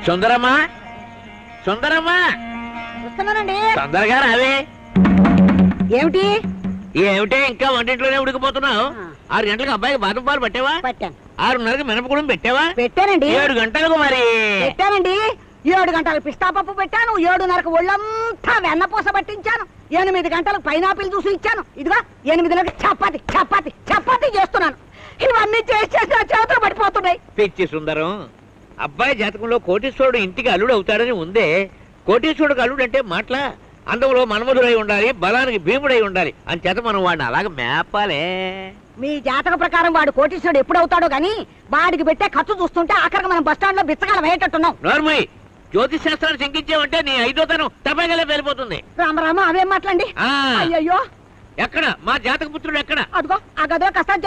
సుందరమ్మా, సుందరమ్మా, వస్తున్నానండి. తొందరగా రావే. ఏమిటి? ఏమిటే ఇంకా వంటింట్లోనే ఉడికిపోతున్నావు? 6 గంటలకు అబ్బాయికి బాదం పాలు పట్టావా? పట్టాను. 6:30కి మినపగుడం పెట్టావా? పెట్టానండి. 7 గంటలకు మరి పెట్టానండి. 7 గంటలకు పిస్తా పప్పు పెట్టాను. 7:30కు ఒళ్ళంతా వెన్నపూస పట్టించాను. 8 గంటలకు పైనాపిల్ జ్యూస్ ఇచ్చాను. ఇదిగా 8 చపాతి చపాతి చపాతి చేస్తున్నాను. ఇవన్నీ చేసి నా చేతులు పడిపోతున్నాయి. పిచ్చి సుందరం, అబ్బాయి జాతకంలో కోటీశ్వరుడు ఇంటికి అల్లుడు అవుతాడని ఉందే. కోటీశ్వరుడికి అల్లుడు అంటే మాటల అందంలో మన్మధుడై ఉండాలి, బలానికి భీముడై ఉండాలి. అని చేత మనం వాడిని అలాగ మేపాలే. మీ జాతక ప్రకారం వాడు కోటీశ్వరుడు ఎప్పుడు అవుతాడో గాని వాడికి పెట్టే ఖర్చు చూస్తుంటే ఆఖరికి మనం బస్ స్టాండ్ లో బిచ్చగాల వేయటట్టున్నాం. నోర్మయ్, జ్యోతిష్ శాస్త్రాన్ని శంకించావంటే నీ 5వ తనం తప్పగలే వెళ్ళిపోతుంది. రామరామ అవేం మాట్లాడి. అయ్యయ్యో, ఎక్కడ మా జాతక పుత్రుడు ఎక్కడ? అదిగో ఆ గదిలో కష్టాలు